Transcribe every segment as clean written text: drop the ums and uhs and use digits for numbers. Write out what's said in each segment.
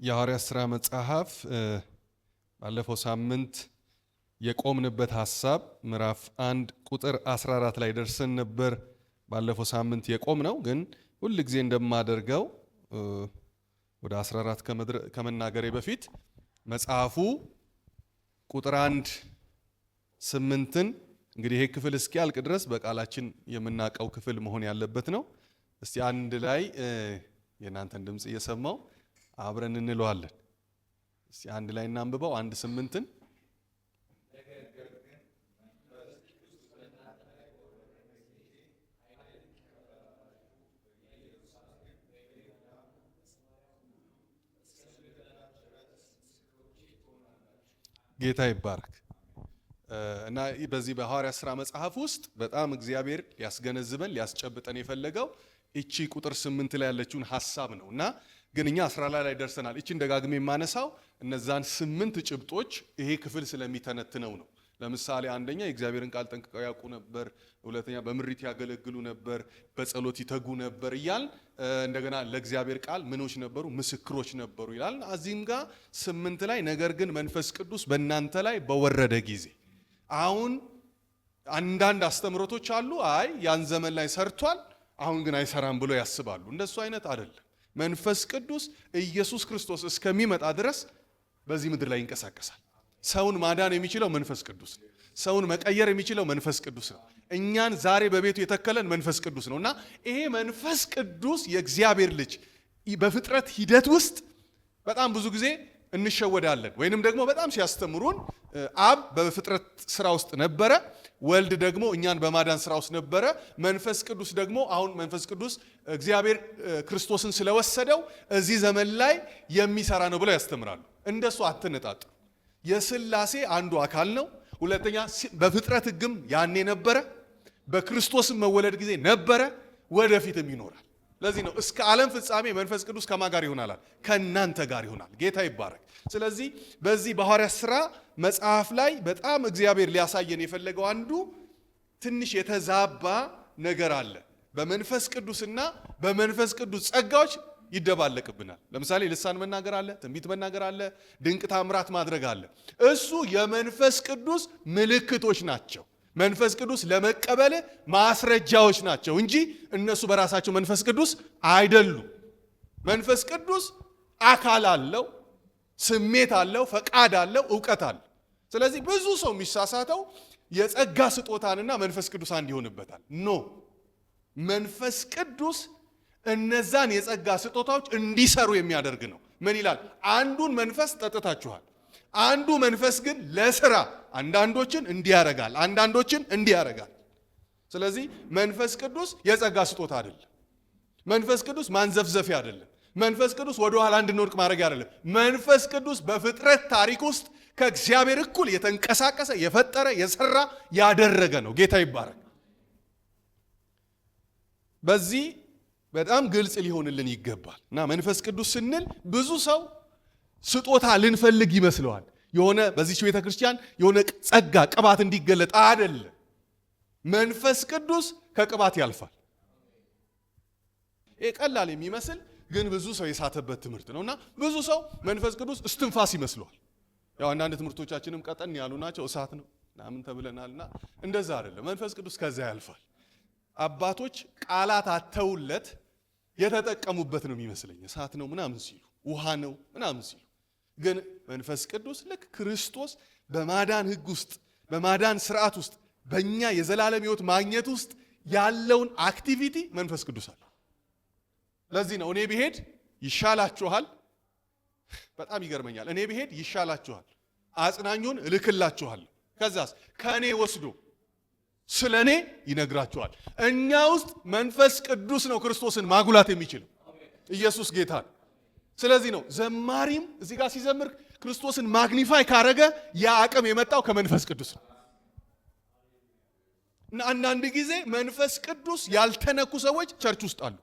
የሐዋርያት ሥራ መጽሐፍ ባለፈው ሳምንት የቆምንበት ሐሳብ ምዕራፍ 1 ቁጥር 14 ላይ ደርሰን ነበር። ባለፈው ሳምንት የቆምነው ግን ሁሉ ጊዜ እንደማደርገው ወደ 14 ከመናገሬ በፊት መጽሐፉ ቁጥር 1 8ን እንግዲህ ይሄ ክፍል እስኪያልቅ ድረስ በቃላችን የምናቀው ክፍል መሆን ያለበት ነው። እስቲ አንድ ላይ የናንተን ድምጽ እየሰማው አብረን እንለዋለን። እስቲ አንድ ላይ እናንብበው 1:8ን ጌታ ይባረክ። እና በዚህ በሐዋርያት ሥራ መጽሐፍ ውስጥ በጣም እግዚአብሔር ሊያስገነዝበን ሊያስጨብጠን የፈለገው እቺ ቁጥር 8 ላይ ያለችውን ሐሳብ ነው። እና ግን እኛ 14 ላይ ደርሰናል። እቺን ደጋግሜ የማነሳው እነዛን 8 ጭብጦች ይሄ ክፍል ስለሚተነትነው ነው። ለምሳሌ አንደኛ የእግዚአብሔርን ቃል ጠንቅቀው ያውቁ ነበር፣ ሁለተኛ በምሪት ያገለግሉ ነበር፣ በጸሎት ይተጉ ነበር እያል እንደገና ለእግዚአብሔር ቃል ምኖች ነበሩ፣ ምስክሮች ነበሩ ይላል። እዚህም ጋር 8 ላይ ነገር ግን መንፈስ ቅዱስ በእናንተ ላይ በወረደ ጊዜ አሁን አንዳንድ አስተምሮቶች አሉ። አይ ያን ዘመን ላይ ሰርቷል አሁን ግን አይሰራም ብሎ ያስባሉ። እንደሱ አይነት አይደለም። መንፈስ ቅዱስ ኢየሱስ ክርስቶስ እስከሚመጣ ድረስ በዚህ ምድር ላይ ይንቀሳቀሳል። ሰውን ማዳን የሚችለው መንፈስ ቅዱስ ነው። ሰውን መቀየር የሚችለው መንፈስ ቅዱስ ነው። እኛን ዛሬ በቤቱ የተከለን መንፈስ ቅዱስ ነውና ይሄ መንፈስ ቅዱስ የእግዚአብሔር ልጅ በፍጥረት ሂደት ውስጥ በጣም ብዙ ጊዜ እንሸወዳለን። ወይንም ደግሞ በጣም ሲያስተምሩን አብ በፍጥረት ስራ ውስጥ ነበረ፣ ወልድ ደግሞ እኛን በማዳን ስራ ውስጥ ነበረ፣ መንፈስ ቅዱስ ደግሞ አሁን መንፈስ ቅዱስ እግዚአብሔር ክርስቶስን ስለወሰደው እዚህ ዘመን ላይ የሚሰራ ነው ብለው ያስተምራሉ። እንደሱ አትነጣጥሩ። የሥላሴ አንዱ አካል ነው። ሁለተኛ በፍጥረት ሕግም ያኔ ነበረ፣ በክርስቶስም መወለድ ጊዜ ነበረ፣ ወደፊትም ይኖራል። ለዚህ ነው እስከ ዓለም ፍጻሜ መንፈስ ቅዱስ ከማን ጋር ይሆናል? ከእናንተ ጋር ይሆናል። ጌታ ይባረክ። ስለዚህ በዚህ በሐዋርያት ሥራ መጽሐፍ ላይ በጣም እግዚአብሔር ሊያሳየን የፈለገው አንዱ ትንሽ የተዛባ ነገር አለ። በመንፈስ ቅዱስና በመንፈስ ቅዱስ ጸጋዎች ይደባለቅብናል። ለምሳሌ ልሳን መናገር አለ፣ ትንቢት መናገር አለ፣ ድንቅ ታምራት ማድረግ አለ። እሱ የመንፈስ ቅዱስ ምልክቶች ናቸው። መንፈስ ቅዱስ ለመቀበል ማስረጃዎች ናቸው እንጂ እነሱ በራሳቸው መንፈስ ቅዱስ አይደሉም። መንፈስ ቅዱስ አካል አለው፣ ስሜት አለው፣ ፈቃድ አለው፣ ዕውቀት አለው። ስለዚህ ብዙ ሰው የሚሳሳተው የጸጋ ስጦታንና መንፈስ ቅዱስ አንድ ይሆንበታል። ኖ መንፈስ ቅዱስ እነዛን የጸጋ ስጦታዎች እንዲሰሩ የሚያደርግ ነው። ምን ይላል? አንዱን መንፈስ ጠጥታችኋል፣ አንዱ መንፈስ ግን ለስራ አንዳንዶችን እንዲያረጋል አንዳንዶችን እንዲያረጋል። ስለዚህ መንፈስ ቅዱስ የጸጋ ስጦታ አይደለም። መንፈስ ቅዱስ ማንዘፍዘፊያ አይደለም። መንፈስ ቅዱስ ወደ ኋላ እንድንወድቅ ማድረግ አይደለም። መንፈስ ቅዱስ በፍጥረት ታሪክ ውስጥ ከእግዚአብሔር እኩል የተንቀሳቀሰ የፈጠረ የሰራ ያደረገ ነው። ጌታ ይባረክ። በዚህ በጣም ግልጽ ሊሆንልን ይገባል። እና መንፈስ ቅዱስ ስንል ብዙ ሰው ስጦታ ልንፈልግ ይመስለዋል። የሆነ በዚህ ቤተ ክርስቲያን የሆነ ጸጋ ቅባት እንዲገለጥ አይደለም። መንፈስ ቅዱስ ከቅባት ያልፋል። ይሄ ቀላል የሚመስል ግን ብዙ ሰው የሳተበት ትምህርት ነውና ብዙ ሰው መንፈስ ቅዱስ እስትንፋስ ይመስለዋል። ያው አንዳንድ ትምህርቶቻችንም ቀጠን ያሉ ናቸው። እሳት ነው ምናምን ተብለናልና እንደዛ አይደለም። መንፈስ ቅዱስ ከዛ ያልፋል። አባቶች ቃላት አተውለት የተጠቀሙበት ነው የሚመስለኝ። እሳት ነው ምናምን ሲሉ፣ ውሃ ነው ምናምን ሲሉ፣ ግን መንፈስ ቅዱስ ልክ ክርስቶስ በማዳን ሕግ ውስጥ በማዳን ስርዓት ውስጥ በእኛ የዘላለም ሕይወት ማግኘት ውስጥ ያለውን አክቲቪቲ መንፈስ ቅዱስ አለ። ለዚህ ነው እኔ ብሄድ ይሻላችኋል። በጣም ይገርመኛል። እኔ ብሄድ ይሻላችኋል፣ አጽናኙን እልክላችኋለሁ፣ ከዛስ ከእኔ ወስዶ ስለ እኔ ይነግራችኋል። እኛ ውስጥ መንፈስ ቅዱስ ነው ክርስቶስን ማጉላት የሚችለው። ኢየሱስ ጌታ ነው። ስለዚህ ነው ዘማሪም እዚህ ጋር ሲዘምር ክርስቶስን ማግኒፋይ ካረገ ያ አቅም የመጣው ከመንፈስ ቅዱስ ነው። እና አንዳንድ ጊዜ መንፈስ ቅዱስ ያልተነኩ ሰዎች ቸርች ውስጥ አሉ።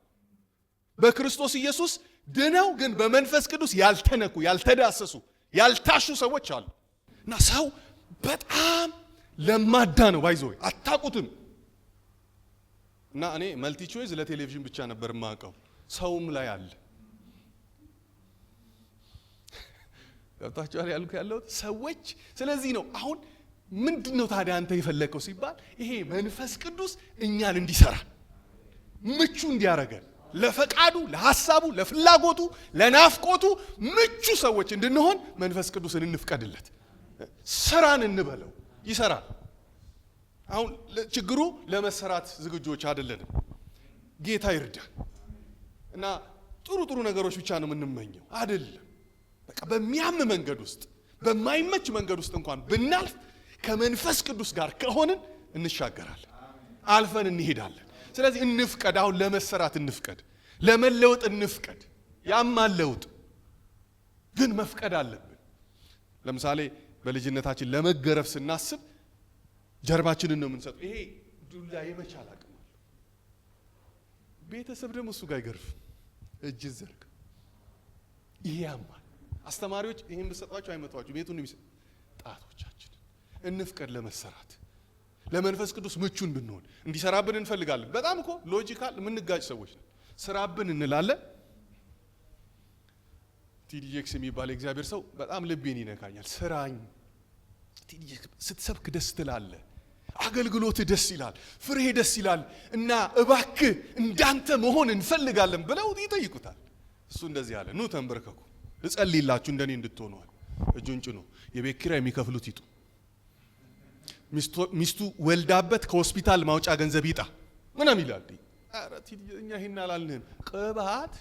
በክርስቶስ ኢየሱስ ድነው ግን በመንፈስ ቅዱስ ያልተነኩ፣ ያልተዳሰሱ፣ ያልታሹ ሰዎች አሉ። እና ሰው በጣም ለማዳ ነው። ባይዞ አታቁትም። እና እኔ መልቲ ቾይዝ ለቴሌቪዥን ብቻ ነበር የማውቀው። ሰውም ላይ አለ። ገብታችኋል ያለው ሰዎች። ስለዚህ ነው አሁን ምንድነው ታዲያ አንተ የፈለከው ሲባል ይሄ መንፈስ ቅዱስ እኛን እንዲሰራ ምቹ እንዲያረገን ለፈቃዱ፣ ለሐሳቡ፣ ለፍላጎቱ፣ ለናፍቆቱ ምቹ ሰዎች እንድንሆን መንፈስ ቅዱስን እንፍቀድለት። ስራን እንበለው፣ ይሰራል። አሁን ችግሩ ለመሰራት ዝግጆች አይደለንም። ጌታ ይርዳን እና ጥሩ ነገሮች ብቻ ነው የምንመኘው አይደለም። በቃ በሚያም መንገድ ውስጥ በማይመች መንገድ ውስጥ እንኳን ብናልፍ ከመንፈስ ቅዱስ ጋር ከሆንን እንሻገራለን፣ አልፈን እንሄዳለን። ስለዚህ እንፍቀድ። አሁን ለመሰራት እንፍቀድ፣ ለመለወጥ እንፍቀድ። ያማለውጥ ግን መፍቀድ አለብን። ለምሳሌ በልጅነታችን ለመገረፍ ስናስብ ጀርባችንን ነው የምንሰጠው። ይሄ ዱላ የመቻል አቅም አለው። ቤተሰብ ደግሞ እሱ ጋር ይገርፍ እጅ ዘርግ። ይሄ ያማል። አስተማሪዎች ይሄን ብሰጧቸው አይመቷቸው። ቤቱን ነው ጣቶቻችን እንፍቀድ ለመሰራት። ለመንፈስ ቅዱስ ምቹ እንድንሆን እንዲሰራብን እንፈልጋለን። በጣም እኮ ሎጂካል የምንጋጭ ሰዎች ነን። ስራብን እንላለን። ቲዲጄክስ የሚባል እግዚአብሔር ሰው በጣም ልቤን ይነካኛል። ስራኝ ቲዲጄክስ ስትሰብክ ደስ ትላለህ፣ አገልግሎት ደስ ይላል፣ ፍሬ ደስ ይላል እና እባክህ እንዳንተ መሆን እንፈልጋለን ብለው ይጠይቁታል። እሱ እንደዚህ አለ፣ ኑ ተንበርከኩ እጸልይላችሁ እንደኔ እንድትሆኑ አለ። እጁን ጭኖ የቤት ኪራይ የሚከፍሉት ይጡ፣ ሚስቱ ወልዳበት ከሆስፒታል ማውጫ ገንዘብ ይጣ ምናምን ይላል። ኧረ እኛ ይሄን አላልንም። ቅባት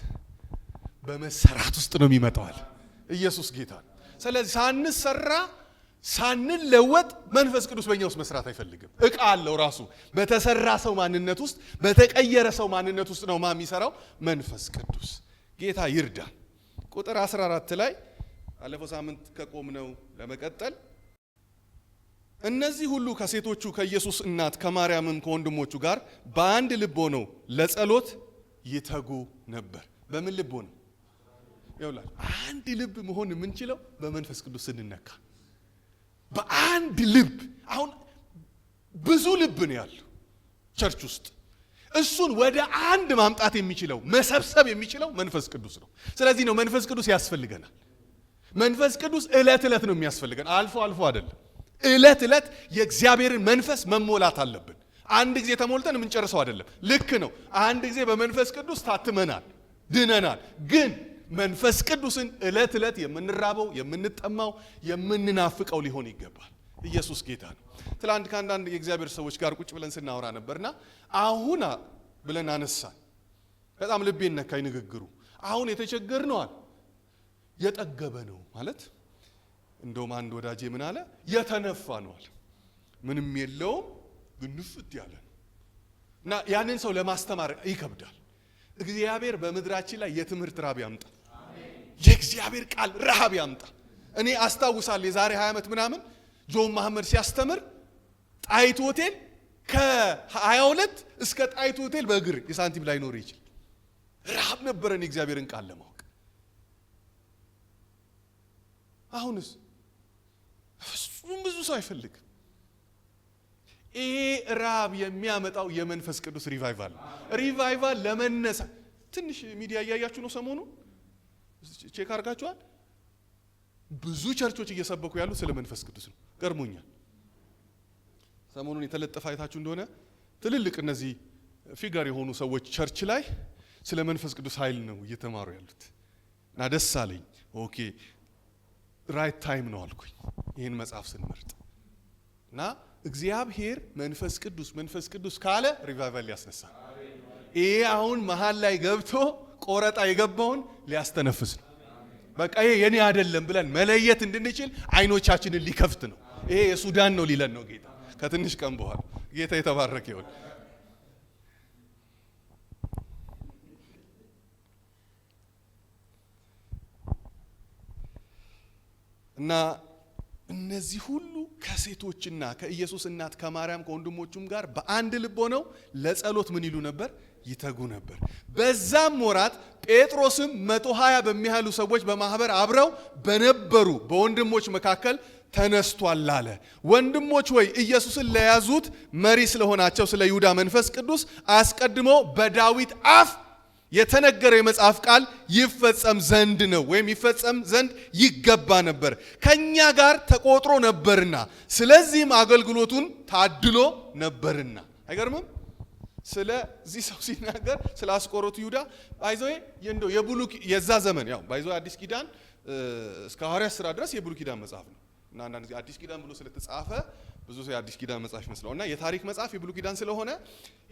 በመሰራት ውስጥ ነው የሚመጣው። ኢየሱስ ጌታ። ስለዚህ ሳንሰራ ሳንለወጥ መንፈስ ቅዱስ በእኛ ውስጥ መስራት አይፈልግም። እቃ አለው ራሱ። በተሰራ ሰው ማንነት ውስጥ በተቀየረ ሰው ማንነት ውስጥ ነው የሚሰራው መንፈስ ቅዱስ። ጌታ ይርዳን። ቁጥር 14 ላይ አለፈው ሳምንት ከቆምነው ለመቀጠል እነዚህ ሁሉ ከሴቶቹ ከኢየሱስ እናት ከማርያምም ከወንድሞቹ ጋር በአንድ ልብ ሆነው ለጸሎት ይተጉ ነበር። በምን ልብ ሆነው? ይውላል አንድ ልብ መሆን የምንችለው በመንፈስ ቅዱስ ስንነካ በአንድ ልብ። አሁን ብዙ ልብ ነው ያለው ቸርች ውስጥ። እሱን ወደ አንድ ማምጣት የሚችለው መሰብሰብ የሚችለው መንፈስ ቅዱስ ነው። ስለዚህ ነው መንፈስ ቅዱስ ያስፈልገናል። መንፈስ ቅዱስ ዕለት ዕለት ነው የሚያስፈልገን፣ አልፎ አልፎ አይደለም። ዕለት ዕለት የእግዚአብሔርን መንፈስ መሞላት አለብን። አንድ ጊዜ ተሞልተን የምንጨርሰው አይደለም። ልክ ነው። አንድ ጊዜ በመንፈስ ቅዱስ ታትመናል፣ ድነናል። ግን መንፈስ ቅዱስን ዕለት ዕለት የምንራበው፣ የምንጠማው፣ የምንናፍቀው ሊሆን ይገባል። ኢየሱስ ጌታ ነው። ትላንት ከአንዳንድ የእግዚአብሔር ሰዎች ጋር ቁጭ ብለን ስናወራ ነበርና አሁን ብለን አነሳን። በጣም ልቤን ነካኝ ንግግሩ። አሁን የተቸገርነዋል የጠገበ ነው ማለት። እንደውም አንድ ወዳጄ ምን አለ? የተነፋ ነዋል። ምንም የለውም ግን ንፍት ያለ ነው። እና ያንን ሰው ለማስተማር ይከብዳል። እግዚአብሔር በምድራችን ላይ የትምህርት ራብ ያምጣ። የእግዚአብሔር ቃል ረሃብ ያምጣ። እኔ አስታውሳለሁ የዛሬ 20 ዓመት ምናምን ጆን መሐመድ ሲያስተምር ጣይቱ ሆቴል ከ22 እስከ ጣይቱ ሆቴል በእግር የሳንቲም ላይ ኖር ይችላል። ረሃብ ነበረን የእግዚአብሔርን ቃል ለማወቅ። አሁንስ ፍጹም ብዙ ሰው አይፈልግም። ይሄ ረሃብ የሚያመጣው የመንፈስ ቅዱስ ሪቫይቫል። ሪቫይቫል ለመነሳ ትንሽ ሚዲያ እያያችሁ ነው። ሰሞኑ ቼክ አድርጋችኋል? ብዙ ቸርቾች እየሰበኩ ያሉት ስለ መንፈስ ቅዱስ ነው። ገርሞኛል። ሰሞኑን የተለጠፈ አይታችሁ እንደሆነ ትልልቅ እነዚህ ፊገር የሆኑ ሰዎች ቸርች ላይ ስለ መንፈስ ቅዱስ ኃይል ነው እየተማሩ ያሉት እና ደስ አለኝ። ኦኬ ራይት ታይም ነው አልኩኝ ይህን መጽሐፍ ስንመርጥ። እና እግዚአብሔር መንፈስ ቅዱስ ካለ ሪቫይቫል ያስነሳል። ይሄ አሁን መሃል ላይ ገብቶ ቆረጣ የገባውን ሊያስተነፍስ ነው። በቃ ይሄ የኔ አይደለም ብለን መለየት እንድንችል አይኖቻችንን ሊከፍት ነው። ይሄ የሱዳን ነው ሊለን ነው ጌታ ከትንሽ ቀን በኋላ። ጌታ የተባረከ ይሁን። እና እነዚህ ሁሉ ከሴቶችና ከኢየሱስ እናት ከማርያም ከወንድሞቹም ጋር በአንድ ልብ ሆነው ለጸሎት ምን ይሉ ነበር? ይተጉ ነበር። በዛም ወራት ጴጥሮስም 120 በሚያህሉ ሰዎች በማህበር አብረው በነበሩ በወንድሞች መካከል ተነስቷል አለ። ወንድሞች ወይ ኢየሱስን ለያዙት መሪ ስለሆናቸው ስለ ይሁዳ መንፈስ ቅዱስ አስቀድሞ በዳዊት አፍ የተነገረ የመጽሐፍ ቃል ይፈጸም ዘንድ ነው ወይም ይፈጸም ዘንድ ይገባ ነበር፣ ከኛ ጋር ተቆጥሮ ነበርና፣ ስለዚህም አገልግሎቱን ታድሎ ነበርና። አይገርምም? ስለዚህ ሰው ሲናገር ስለ አስቆሮቱ ይሁዳ ባይዘው እንደው የዛ ዘመን ያው ባይዘው አዲስ ኪዳን እስከ ሐዋርያት ሥራ ድረስ የብሉይ ኪዳን መጽሐፍ ነው እና አንዳንድ ጊዜ አዲስ ኪዳን ብሎ ስለተጻፈ ብዙ ሰው የአዲስ ኪዳን መጽሐፍ ይመስለውና የታሪክ መጽሐፍ የብሉይ ኪዳን ስለሆነ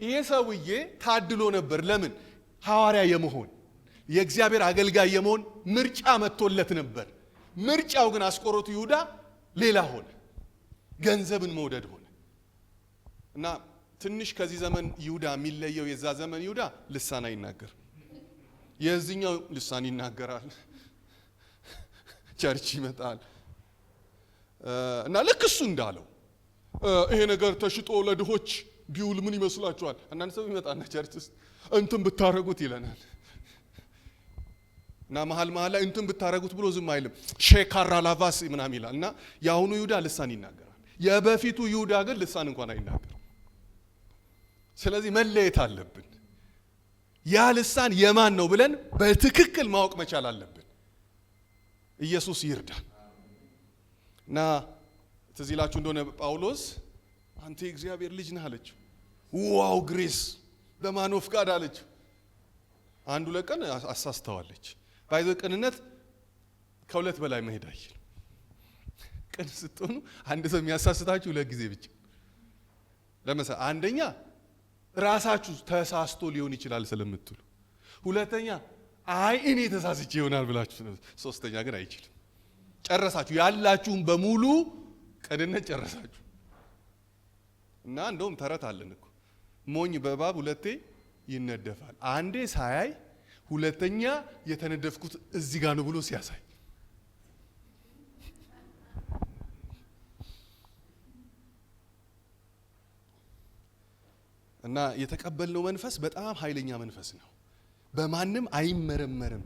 ይሄ ሰውዬ ታድሎ ነበር። ለምን? ሐዋርያ የመሆን የእግዚአብሔር አገልጋይ የመሆን ምርጫ መጥቶለት ነበር። ምርጫው ግን አስቆሮቱ ይሁዳ ሌላ ሆነ፣ ገንዘብን መውደድ ሆነ እና ትንሽ ከዚህ ዘመን ይሁዳ የሚለየው የዛ ዘመን ይሁዳ ልሳን አይናገር፣ የዚህኛው ልሳን ይናገራል፣ ቸርች ይመጣል እና ልክ እሱ እንዳለው ይሄ ነገር ተሽጦ ለድሆች ቢውል ምን ይመስላችኋል? አንዳንድ ሰው ይመጣና ቸርች ውስጥ እንትን ብታረጉት ይለናል እና መሀል ላይ እንትን ብታረጉት ብሎ ዝም አይልም፣ ሼካራ ላቫስ ምናምን ይላል እና የአሁኑ ይሁዳ ልሳን ይናገራል። የበፊቱ ይሁዳ ግን ልሳን እንኳን አይናገርም። ስለዚህ መለየት አለብን። ያ ልሳን የማን ነው ብለን በትክክል ማወቅ መቻል አለብን። ኢየሱስ ይርዳን እና ትዝ ይላችሁ እንደሆነ ጳውሎስ አንተ የእግዚአብሔር ልጅ ነህ አለችው። ዋው ግሬስ በማን ኦፍ ጋድ አለችው። አንዱ ለቀን አሳስተዋለች። ባይዘ ቅንነት ከሁለት በላይ መሄድ አይችልም። ቅን ስትሆኑ አንድ ሰው የሚያሳስታችሁ ለጊዜ ብቻ። ለምሳሌ አንደኛ ራሳችሁ ተሳስቶ ሊሆን ይችላል ስለምትሉ፣ ሁለተኛ አይ እኔ ተሳስቼ ይሆናል ብላችሁ፣ ሶስተኛ ግን አይችልም። ጨረሳችሁ፣ ያላችሁም በሙሉ ቅንነት ጨረሳችሁ። እና እንደውም ተረት አለን እኮ ሞኝ በእባብ ሁለቴ ይነደፋል። አንዴ ሳያይ ሁለተኛ የተነደፍኩት እዚህ ጋር ነው ብሎ ሲያሳይ እና የተቀበልነው መንፈስ በጣም ኃይለኛ መንፈስ ነው። በማንም አይመረመርም።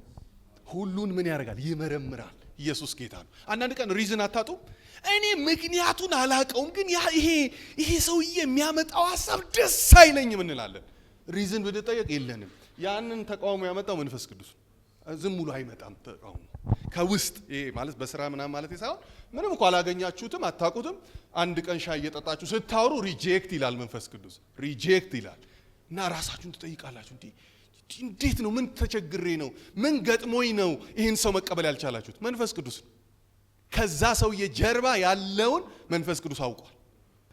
ሁሉን ምን ያደርጋል? ይመረምራል። ኢየሱስ ጌታ ነው። አንዳንድ ቀን ሪዝን አታጡም። እኔ ምክንያቱን አላቀውም፣ ግን ይሄ ሰውዬ የሚያመጣው ሐሳብ ደስ አይለኝም እንላለን። ሪዝን ብንጠየቅ የለንም። ያንን ተቃውሞ ያመጣው መንፈስ ቅዱስ ዝም ብሎ አይመጣም። ተቃውሞ ከውስጥ ይሄ ማለት በስራ ምናምን ማለት ሳይሆን ምንም እንኳን አላገኛችሁትም አታውቁትም፣ አንድ ቀን ሻይ እየጠጣችሁ ስታወሩ ሪጀክት ይላል መንፈስ ቅዱስ፣ ሪጀክት ይላል እና ራሳችሁን ትጠይቃላችሁ። እንዴት ነው? ምን ተቸግሬ ነው? ምን ገጥሞኝ ነው ይህን ሰው መቀበል ያልቻላችሁት? መንፈስ ቅዱስ ነው። ከዛ ሰውዬ ጀርባ ያለውን መንፈስ ቅዱስ አውቋል።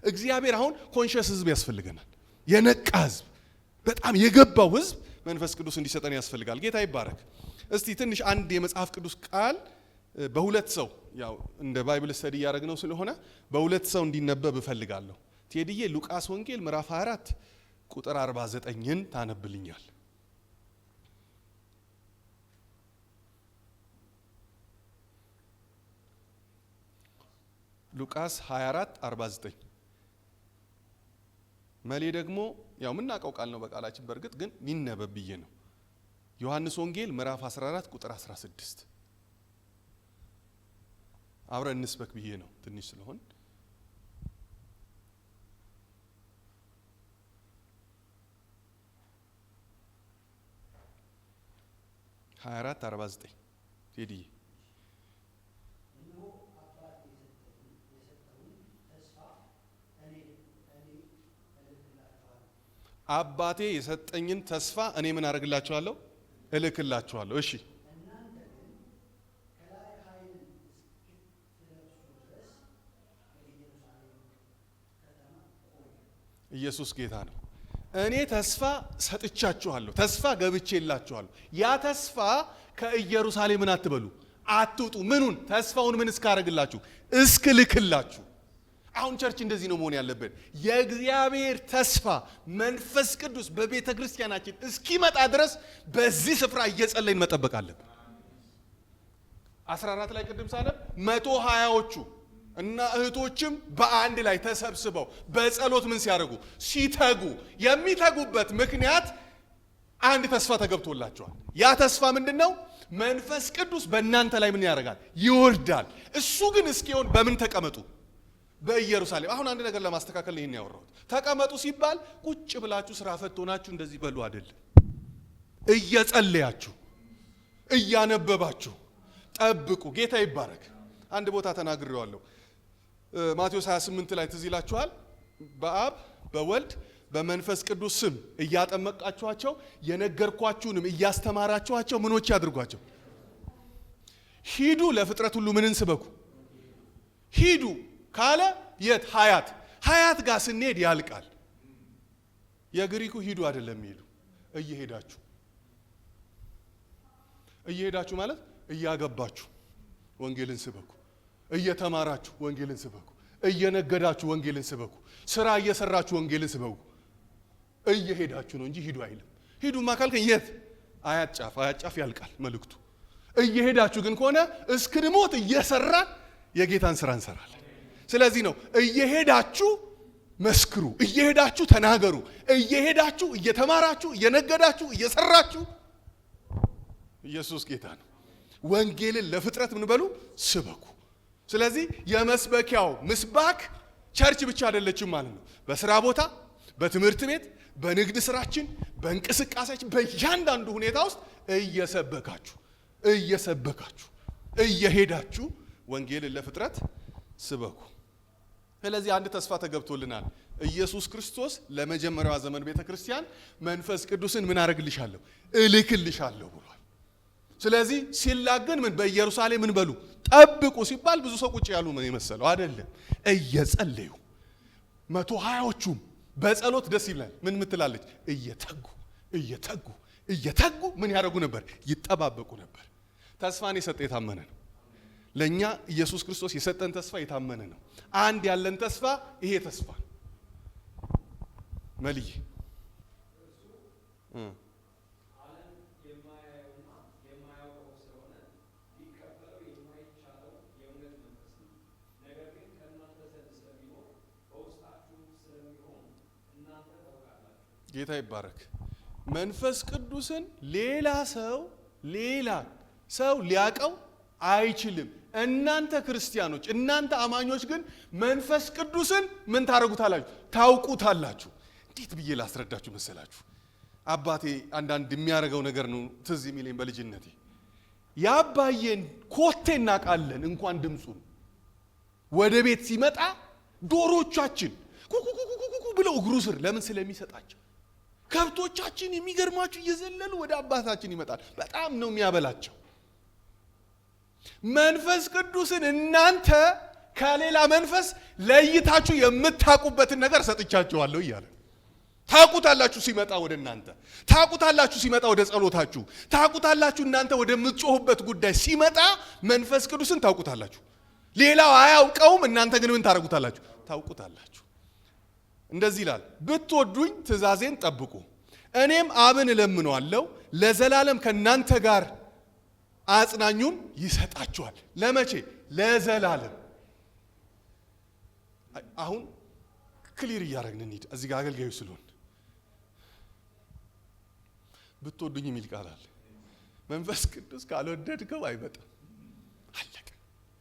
እግዚአብሔር አሁን ኮንሽስ ህዝብ ያስፈልገናል። የነቃ ህዝብ፣ በጣም የገባው ህዝብ መንፈስ ቅዱስ እንዲሰጠን ያስፈልጋል። ጌታ ይባረክ። እስቲ ትንሽ አንድ የመጽሐፍ ቅዱስ ቃል በሁለት ሰው ያው እንደ ባይብል ስተዲ ያደረግነው ስለሆነ በሁለት ሰው እንዲነበብ እፈልጋለሁ። ቴዲዬ ሉቃስ ወንጌል ምዕራፍ 24 ቁጥር 49ን ታነብልኛል። ሉቃስ 24:49 መሌ ደግሞ ያው የምናውቀው ቃል ነው በቃላችን፣ በእርግጥ ግን ይነበብ ብዬ ነው። ዮሐንስ ወንጌል ምዕራፍ 14 ቁጥር 16 አብረን እንስበክ ብዬ ነው ትንሽ ስለሆን። ሀያ 24:49 ቴዲዬ አባቴ የሰጠኝን ተስፋ እኔ ምን አደርግላችኋለሁ? እልክላችኋለሁ። እሺ ኢየሱስ ጌታ ነው። እኔ ተስፋ ሰጥቻችኋለሁ፣ ተስፋ ገብቼላችኋለሁ። ያ ተስፋ ከኢየሩሳሌም ምን አትበሉ፣ አትውጡ። ምኑን? ተስፋውን ምን እስካረግላችሁ? እስክልክላችሁ። አሁን ቸርች እንደዚህ ነው መሆን ያለብን። የእግዚአብሔር ተስፋ መንፈስ ቅዱስ በቤተ ክርስቲያናችን እስኪመጣ ድረስ በዚህ ስፍራ እየጸለይን መጠበቅ አለብን። 14 ላይ ቅድም ሳለ 120ዎቹ እና እህቶችም በአንድ ላይ ተሰብስበው በጸሎት ምን ሲያደርጉ? ሲተጉ። የሚተጉበት ምክንያት አንድ ተስፋ ተገብቶላቸዋል። ያ ተስፋ ምንድነው? መንፈስ ቅዱስ በእናንተ ላይ ምን ያደርጋል? ይወርዳል። እሱ ግን እስኪሆን በምን ተቀመጡ? በኢየሩሳሌም። አሁን አንድ ነገር ለማስተካከል ይሄን ያወራሁት። ተቀመጡ ሲባል ቁጭ ብላችሁ ስራ ፈት ሆናችሁ እንደዚህ በሉ አይደለም። እየጸለያችሁ እያነበባችሁ ጠብቁ። ጌታ ይባረክ። አንድ ቦታ ተናግሬዋለሁ። ማቴዎስ 28 ላይ ትዝ ይላችኋል። በአብ በወልድ በመንፈስ ቅዱስ ስም እያጠመቃችኋቸው የነገርኳችሁንም እያስተማራችኋቸው ምኖች ያድርጓቸው? ሂዱ ለፍጥረት ሁሉ ምንን ስበኩ? ሂዱ ካለ የት? ሀያት ጋር ስንሄድ ያልቃል። የግሪኩ ሂዱ አይደለም የሚሉ እየሄዳችሁ ማለት እያገባችሁ ወንጌልን ስበኩ፣ እየተማራችሁ ወንጌልን ስበኩ፣ እየነገዳችሁ ወንጌልን ስበኩ፣ ስራ እየሰራችሁ ወንጌልን ስበኩ። እየሄዳችሁ ነው እንጂ ሂዱ አይልም። ሂዱማ ካልከኝ የት? አያት ጫፍ ያልቃል መልእክቱ። እየሄዳችሁ ግን ከሆነ እስክንሞት እየሰራን የጌታን ስራ እንሰራለን። ስለዚህ ነው እየሄዳችሁ መስክሩ፣ እየሄዳችሁ ተናገሩ፣ እየሄዳችሁ እየተማራችሁ እየነገዳችሁ እየሰራችሁ። ኢየሱስ ጌታ ነው። ወንጌልን ለፍጥረት ምን በሉ? ስበኩ። ስለዚህ የመስበኪያው ምስባክ ቸርች ብቻ አይደለችም ማለት ነው። በስራ ቦታ፣ በትምህርት ቤት፣ በንግድ ስራችን፣ በእንቅስቃሴያችን፣ በእያንዳንዱ ሁኔታ ውስጥ እየሰበካችሁ እየሄዳችሁ ወንጌልን ለፍጥረት ስበኩ። ስለዚህ አንድ ተስፋ ተገብቶልናል። ኢየሱስ ክርስቶስ ለመጀመሪያዋ ዘመን ቤተ ክርስቲያን መንፈስ ቅዱስን ምን አደርግልሻለሁ? እልክልሻለሁ ብሏል። ስለዚህ ሲላገን ምን በኢየሩሳሌም ምን በሉ? ጠብቁ ሲባል ብዙ ሰው ቁጭ ያሉ ምን የመሰለው አይደለም። እየጸለዩ 120ዎቹም በጸሎት ደስ ይላል። ምን ምትላለች? እየተጉ ምን ያደርጉ ነበር? ይጠባበቁ ነበር። ተስፋን የሰጠ የታመነ ነው። ለኛ ኢየሱስ ክርስቶስ የሰጠን ተስፋ የታመነ ነው። አንድ ያለን ተስፋ ይሄ ተስፋ መልይ ጌታ ይባረክ። መንፈስ ቅዱስን ሌላ ሰው ሊያቀው አይችልም። እናንተ ክርስቲያኖች፣ እናንተ አማኞች ግን መንፈስ ቅዱስን ምን ታረጉታላችሁ? ታውቁታላችሁ። እንዴት ብዬ ላስረዳችሁ መሰላችሁ? አባቴ አንዳንድ የሚያረገው ነገር ነው ትዝ የሚለኝ በልጅነቴ። ያባየን ኮቴ እናቃለን፣ እንኳን ድምፁን። ወደ ቤት ሲመጣ ዶሮቻችን ኩኩኩኩኩ ብለው እግሩ ስር ለምን ስለሚሰጣቸው፣ ከብቶቻችን የሚገርማችሁ እየዘለሉ ወደ አባታችን ይመጣል። በጣም ነው የሚያበላቸው። መንፈስ ቅዱስን እናንተ ከሌላ መንፈስ ለይታችሁ የምታቁበትን ነገር ሰጥቻችኋለሁ እያለ ታቁታላችሁ። ሲመጣ ወደ እናንተ ታቁታላችሁ። ሲመጣ ወደ ጸሎታችሁ ታቁታላችሁ። እናንተ ወደምትጮሁበት ጉዳይ ሲመጣ መንፈስ ቅዱስን ታውቁታላችሁ። ሌላው አያውቀውም፣ እናንተ ግን ምን ታረጉታላችሁ? ታውቁታላችሁ። እንደዚህ ይላል፣ ብትወዱኝ ትእዛዜን ጠብቁ፣ እኔም አብን እለምነዋለሁ ለዘላለም ከእናንተ ጋር አጽናኙን ይሰጣችኋል። ለመቼ? ለዘላለም። አሁን ክሊር እያደረግን እንሂድ። እዚህ ጋር አገልጋዩ ስለሆን ብትወዱኝ የሚል ቃል አለ። መንፈስ ቅዱስ ካልወደድከው አይመጣም። አለቀ።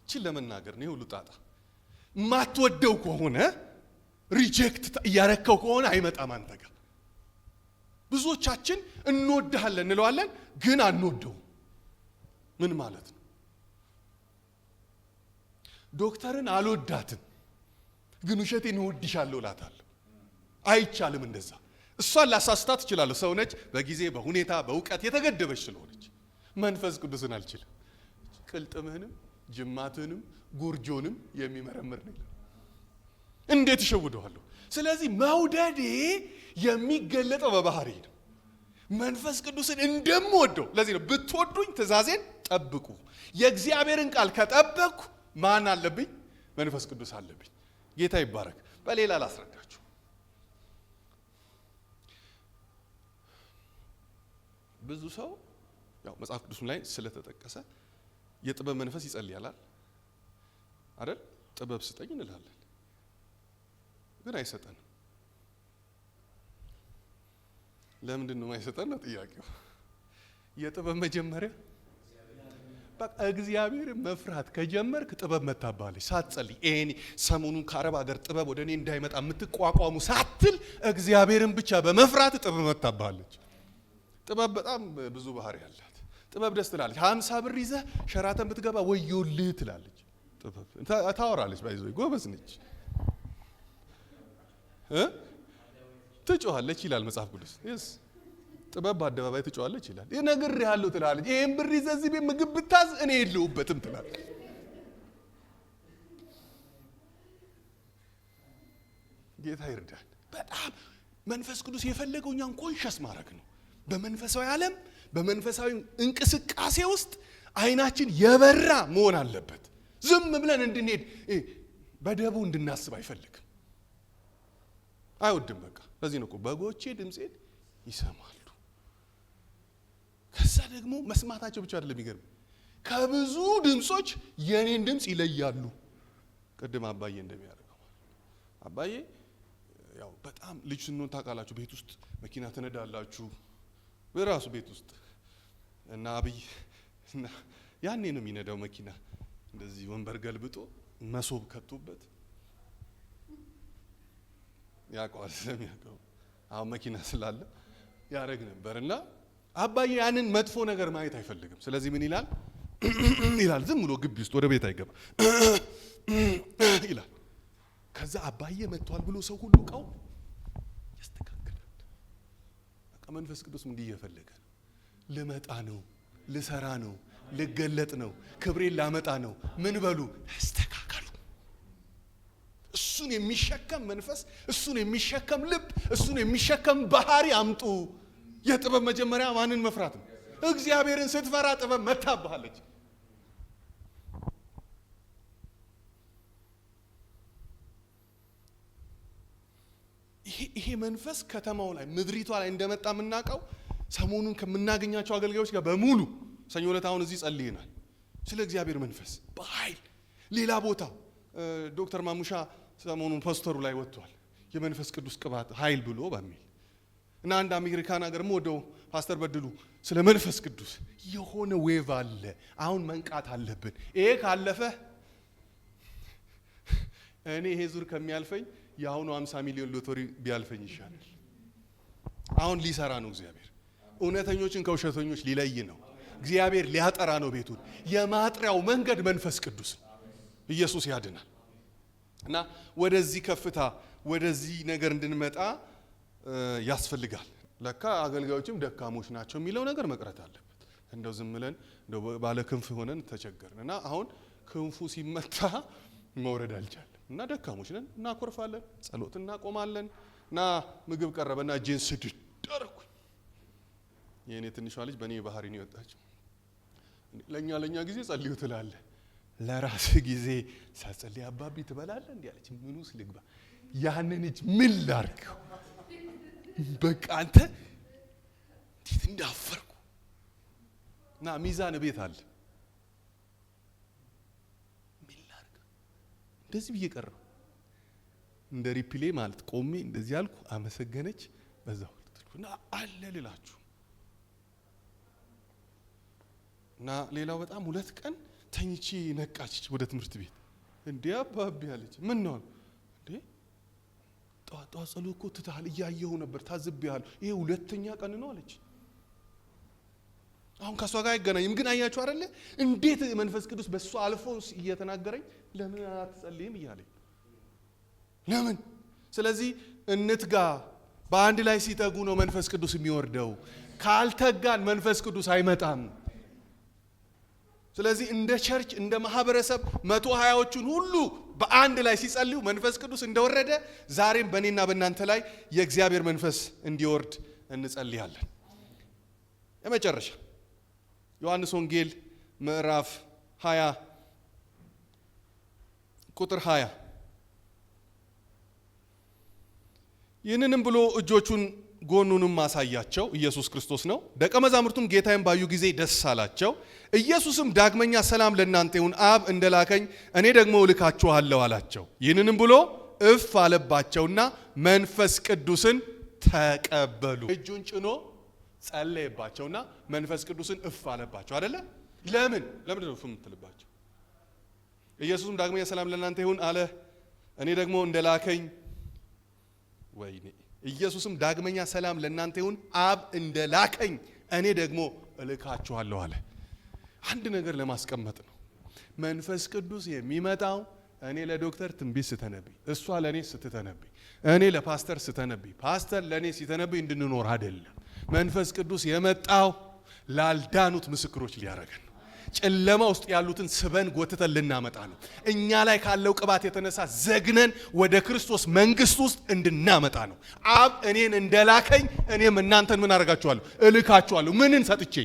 እቺን ለመናገር ነው ሁሉ ጣጣ። ማትወደው ከሆነ ሪጀክት እያረከው ከሆነ አይመጣም አንተ ጋር። ብዙዎቻችን እንወድሃለን እንለዋለን፣ ግን አንወደው። ምን ማለት ነው? ዶክተርን አልወዳትም፣ ግን ውሸቴን እወድሻለሁ እላታለሁ። አይቻልም እንደዛ። እሷን ላሳስታት እችላለሁ። ሰው ነች፣ በጊዜ በሁኔታ በእውቀት የተገደበች ስለሆነች። መንፈስ ቅዱስን አልችልም። ቅልጥምህንም ጅማትህንም ጉርጆንም የሚመረምር ነው። እንዴት ይሸውደዋለሁ? ስለዚህ መውደዴ የሚገለጠው በባህሪ ነው። መንፈስ ቅዱስን እንደምወደው ለዚህ ነው ብትወዱኝ ትእዛዜን ጠብቁ። የእግዚአብሔርን ቃል ከጠበቅኩ ማን አለብኝ? መንፈስ ቅዱስ አለብኝ። ጌታ ይባረክ። በሌላ ላስረዳችሁ። ብዙ ሰው ያው መጽሐፍ ቅዱስም ላይ ስለተጠቀሰ የጥበብ መንፈስ ይጸልያል አይደል? ጥበብ ስጠኝ እንላለን፣ ግን አይሰጠንም። ለምንድን ነው የማይሰጠን ነው ጥያቄው። የጥበብ መጀመሪያ በቃ እግዚአብሔር መፍራት ከጀመርክ ጥበብ መታባለች። ሳትጸልይ እኔ ሰሞኑን ከአረብ ሀገር ጥበብ ወደ እኔ እንዳይመጣ የምትቋቋሙ ሳትል እግዚአብሔርን ብቻ በመፍራት ጥበብ መታባለች። ጥበብ በጣም ብዙ ባህሪ ያላት ጥበብ ደስ ትላለች። 50 ብር ይዘህ ሸራተን ብትገባ ወዮልህ ትላለች። ጥበብ ታወራለች። ባይዘው ጎበዝ ነች። ትጮኻለች ይላል መጽሐፍ ቅዱስ። ጥበብ በአደባባይ ትጮኻለች ይላል። እነግርሃለሁ ትላለች። ይሄን ብር ይዘህ እዚህ ቤት ምግብ ብታዝ እኔ የለሁበትም ትላለች። ጌታ ይርዳል። በጣም መንፈስ ቅዱስ የፈለገው እኛን ኮንሸስ ማድረግ ነው። በመንፈሳዊ ዓለም በመንፈሳዊ እንቅስቃሴ ውስጥ አይናችን የበራ መሆን አለበት። ዝም ብለን እንድንሄድ በደቡ እንድናስብ አይፈልግም፣ አይወድም። በቃ ለዚህ ነው በጎቼ ድምጼን ይሰማሉ። ከዛ ደግሞ መስማታቸው ብቻ አይደለም የሚገርም፣ ከብዙ ድምጾች የኔን ድምጽ ይለያሉ። ቅድም አባዬ እንደሚያደርገው አባዬ ያው በጣም ልጅ ስንሆን ታውቃላችሁ፣ ቤት ውስጥ መኪና ትነዳላችሁ በራሱ ቤት ውስጥ እና አብይ እና ያኔ ነው የሚነዳው መኪና እንደዚህ ወንበር ገልብጦ መሶብ ከቶበት ያውቀዋል ስለሚያውቀው አሁን መኪና ስላለ ያደርግ ነበርና አባዬ ያንን መጥፎ ነገር ማየት አይፈልግም። ስለዚህ ምን ይላል ይላል ዝም ብሎ ግቢ ውስጥ ወደ ቤት አይገባ ይላል። ከዛ አባዬ መጥቷል ብሎ ሰው ሁሉ ቀው ያስተካክላል። በቃ መንፈስ ቅዱስ እንዲህ እየፈለገ ነው። ልመጣ ነው፣ ልሰራ ነው፣ ልገለጥ ነው፣ ክብሬን ላመጣ ነው። ምን በሉ ያስተካክሉ። እሱን የሚሸከም መንፈስ፣ እሱን የሚሸከም ልብ፣ እሱን የሚሸከም ባህሪ አምጡ። የጥበብ መጀመሪያ ማንን መፍራት ነው? እግዚአብሔርን ስትፈራ ጥበብ መታብሃለች። ይሄ መንፈስ ከተማው ላይ ምድሪቷ ላይ እንደመጣ የምናውቀው ሰሞኑን ከምናገኛቸው አገልጋዮች ጋር በሙሉ ሰኞ ዕለት አሁን እዚህ ጸልየናል ስለ እግዚአብሔር መንፈስ በኃይል። ሌላ ቦታ ዶክተር ማሙሻ ሰሞኑን ፖስተሩ ላይ ወጥቷል የመንፈስ ቅዱስ ቅባት ኃይል ብሎ በሚል እና አንድ አሜሪካን ሀገር ወደው ፓስተር በድሉ ስለ መንፈስ ቅዱስ የሆነ ዌቭ አለ፣ አሁን መንቃት አለብን። ይሄ ካለፈ እኔ ይሄ ዙር ከሚያልፈኝ የአሁኑ 50 ሚሊዮን ሎተሪ ቢያልፈኝ ይሻላል። አሁን ሊሰራ ነው እግዚአብሔር። እውነተኞችን ከውሸተኞች ሊለይ ነው እግዚአብሔር። ሊያጠራ ነው ቤቱን። የማጥሪያው መንገድ መንፈስ ቅዱስ ነው። ኢየሱስ ያድናል። እና ወደዚህ ከፍታ ወደዚህ ነገር እንድንመጣ ያስፈልጋል። ለካ አገልጋዮችም ደካሞች ናቸው የሚለው ነገር መቅረት አለበት። እንደው ዝም ብለን እንደው ባለ ክንፍ ሆነን ተቸገርን እና አሁን ክንፉ ሲመታ መውረድ አልቻለም እና ደካሞች ነን፣ እናኮርፋለን፣ ጸሎት እናቆማለን። እና ምግብ ቀረበና እጄን ስድድ አደረኩኝ። የኔ ትንሿ ልጅ በእኔ ባህሪ ነው የወጣችው። ለኛ ጊዜ ጸልዩ ትላለህ፣ ለራስ ጊዜ ሳጸልይ አባቢ ትበላለህ እንዴ አለች። ምኑስ ልግባ? ያንን እጅ ምን ላርገው? በቃ አንተ እንዴት እንዳፈርኩ እና ሚዛን ቤት አለ። ምን ላርገው? እንደዚህ ብዬ ቀረው እንደ ሪፕሌ ማለት ቆሜ እንደዚህ አልኩ። አመሰገነች በዛው እና አለ ልላችሁ እና ሌላው በጣም 2 ቀን ተኝቼ ነቃች ወደ ትምህርት ቤት እንዴ አባቢ አለች። ምን ነው እንዴ ጧጧ ጸሎት እኮ ትታል እያየሁ ነበር ታዝብያለሁ። ይሄ 2ኛ ቀን ነው አለች። አሁን ከሷ ጋር አይገናኝም ግን አያችሁ አይደለ እንዴት መንፈስ ቅዱስ በሷ አልፎ እየተናገረኝ ለምን አትጸልይም እያለኝ ለምን? ስለዚህ እንትጋ። በአንድ ላይ ሲተጉ ነው መንፈስ ቅዱስ የሚወርደው። ካልተጋን መንፈስ ቅዱስ አይመጣም። ስለዚህ እንደ ቸርች እንደ ማህበረሰብ 120ዎቹን ሁሉ በአንድ ላይ ሲጸልዩ መንፈስ ቅዱስ እንደወረደ ዛሬም በእኔና በእናንተ ላይ የእግዚአብሔር መንፈስ እንዲወርድ እንጸልያለን። የመጨረሻ ዮሐንስ ወንጌል ምዕራፍ 20 ቁጥር 20 ይህንንም ብሎ እጆቹን ጎኑንም ማሳያቸው ኢየሱስ ክርስቶስ ነው። ደቀ መዛሙርቱም ጌታዬን ባዩ ጊዜ ደስ አላቸው። ኢየሱስም ዳግመኛ ሰላም ለእናንተ ይሁን፣ አብ እንደላከኝ እኔ ደግሞ እልካችኋለሁ አላቸው። ይህንንም ብሎ እፍ አለባቸውና መንፈስ ቅዱስን ተቀበሉ። እጁን ጭኖ ጸለየባቸውና መንፈስ ቅዱስን እፍ አለባቸው። አይደለ? ለምን ነው እፍ የምትልባቸው? ኢየሱስም ዳግመኛ ሰላም ለእናንተ ይሁን አለ፣ እኔ ደግሞ እንደላከኝ ወይኔ ኢየሱስም ዳግመኛ ሰላም ለእናንተ ይሁን፣ አብ እንደላከኝ እኔ ደግሞ እልካችኋለሁ አለ። አንድ ነገር ለማስቀመጥ ነው። መንፈስ ቅዱስ የሚመጣው እኔ ለዶክተር ትንቢት ስተነብይ፣ እሷ ለእኔ ስትተነብይ፣ እኔ ለፓስተር ስተነብይ፣ ፓስተር ለእኔ ሲተነብይ እንድንኖር አይደለም። መንፈስ ቅዱስ የመጣው ላልዳኑት ምስክሮች ሊያረገን ነው። ጨለማ ውስጥ ያሉትን ስበን ጎትተን ልናመጣ ነው። እኛ ላይ ካለው ቅባት የተነሳ ዘግነን ወደ ክርስቶስ መንግስት ውስጥ እንድናመጣ ነው። አብ እኔን እንደላከኝ እኔም እናንተን ምን አደርጋችኋለሁ? እልካችኋለሁ። ምንን ሰጥቼ?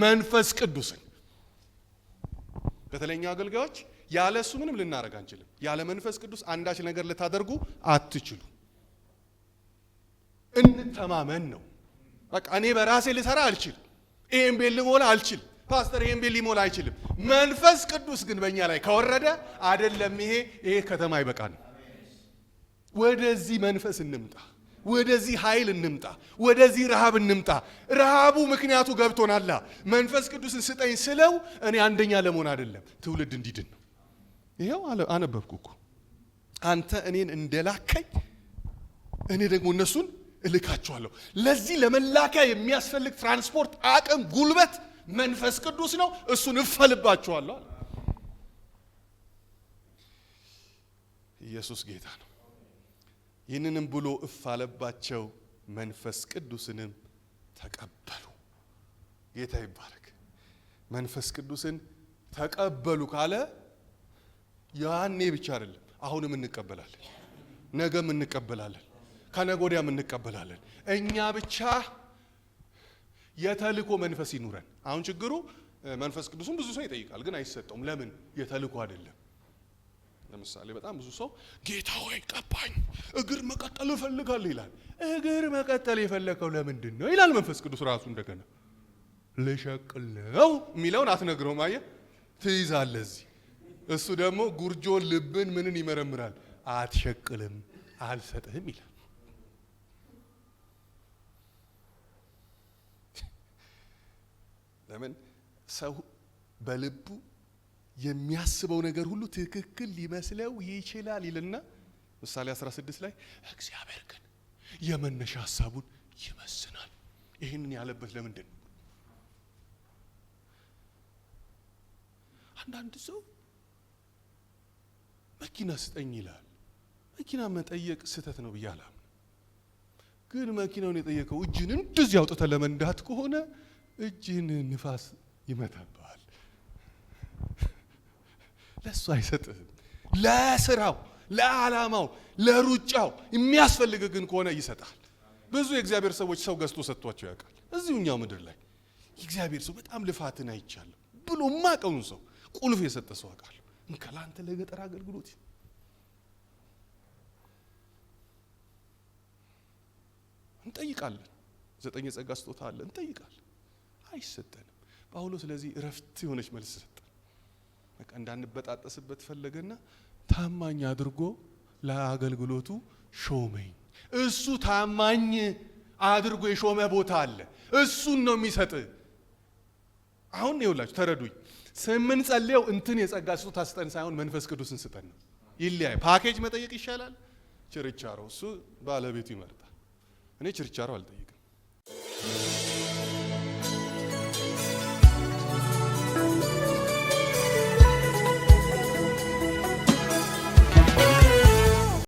መንፈስ ቅዱስን። በተለይ እኛ አገልጋዮች ያለ እሱ ምንም ልናረግ አንችልም። ያለ መንፈስ ቅዱስ አንዳች ነገር ልታደርጉ አትችሉ። እንተማመን ነው በቃ። እኔ በራሴ ልሰራ አልችልም። ይሄን ቤት ልሞላ አልችልም። ፓስተር ይሄን ቤት ሊሞላ አይችልም። መንፈስ ቅዱስ ግን በእኛ ላይ ከወረደ አይደለም ይሄ ከተማ አይበቃንም። ወደዚህ መንፈስ እንምጣ፣ ወደዚህ ኃይል እንምጣ፣ ወደዚህ ረሃብ እንምጣ። ረሃቡ ምክንያቱ ገብቶናል። መንፈስ ቅዱስን ስጠኝ ስለው እኔ አንደኛ ለመሆን አይደለም፣ ትውልድ እንዲድን ነው። ይሄው አነበብኩ እኮ አንተ እኔን እንደላከኝ እኔ ደግሞ እነሱን እልካቸዋለሁ። ለዚህ ለመላኪያ የሚያስፈልግ ትራንስፖርት፣ አቅም፣ ጉልበት መንፈስ ቅዱስ ነው። እሱን እፈልባቸዋለሁ። ኢየሱስ ጌታ ነው። ይህንንም ብሎ እፋለባቸው፣ መንፈስ ቅዱስንም ተቀበሉ። ጌታ ይባረክ። መንፈስ ቅዱስን ተቀበሉ ካለ ያኔ ብቻ አይደለም፣ አሁንም እንቀበላለን፣ ነገም እንቀበላለን፣ ከነገ ወዲያም እንቀበላለን። እኛ ብቻ የተልእኮ መንፈስ ይኑረን። አሁን ችግሩ መንፈስ ቅዱስን ብዙ ሰው ይጠይቃል፣ ግን አይሰጠውም። ለምን? የተልእኮ አይደለም። ለምሳሌ በጣም ብዙ ሰው ጌታ ሆይ ቀባኝ፣ እግር መቀጠል እፈልጋለሁ ይላል። እግር መቀጠል የፈለከው ለምንድን ነው ይላል መንፈስ ቅዱስ ራሱ። እንደገና ልሸቅል ነው የሚለውን አትነግረውም። አየህ፣ ትይዛለህ እዚህ። እሱ ደግሞ ጉርጆን፣ ልብን፣ ምንን ይመረምራል። አትሸቅልም፣ አልሰጥህም ይላል። ለምን? ሰው በልቡ የሚያስበው ነገር ሁሉ ትክክል ሊመስለው ይችላል ይልና ምሳሌ 16 ላይ እግዚአብሔር ግን የመነሻ ሐሳቡን ይመስናል። ይህንን ያለበት ለምንድን ነው? አንዳንድ ሰው መኪና ስጠኝ ይላል። መኪና መጠየቅ ስህተት ነው ብዬ አላምንም። ግን መኪናውን የጠየቀው እጅን እንደዚህ አውጥተህ ለመንዳት ከሆነ እጅን ንፋስ ይመታብሃል። ለሱ አይሰጥህም። ለስራው፣ ለዓላማው፣ ለሩጫው የሚያስፈልግ ግን ከሆነ ይሰጣል። ብዙ የእግዚአብሔር ሰዎች ሰው ገዝቶ ሰጥቷቸው ያውቃል። እዚሁኛው ምድር ላይ የእግዚአብሔር ሰው በጣም ልፋትን አይቻለሁ ብሎ ማቀውን ሰው ቁልፍ የሰጠ ሰው አውቃለሁ። እንከላንተ ለገጠር አገልግሎት እንጠይቃለን። 9 የጸጋ ስጦታ አለ እንጠይቃለን፣ አይሰጠንም። ጳውሎስ ስለዚህ እረፍት የሆነች መልስ ሰጠ። በቃ እንዳንበጣጠስበት ፈለገና ታማኝ አድርጎ ለአገልግሎቱ ሾመኝ። እሱ ታማኝ አድርጎ የሾመ ቦታ አለ፣ እሱን ነው የሚሰጥ። አሁን ይኸውላችሁ ተረዱኝ። ስምንጸልየው እንትን የጸጋ ስጦታ ስጠን ሳይሆን መንፈስ ቅዱስን ስጠን ነው። ይለያይ። ፓኬጅ መጠየቅ ይሻላል ችርቻሮ፣ እሱ ባለቤቱ ይመርጣል። እኔ ችርቻሮ አልጠይቅም።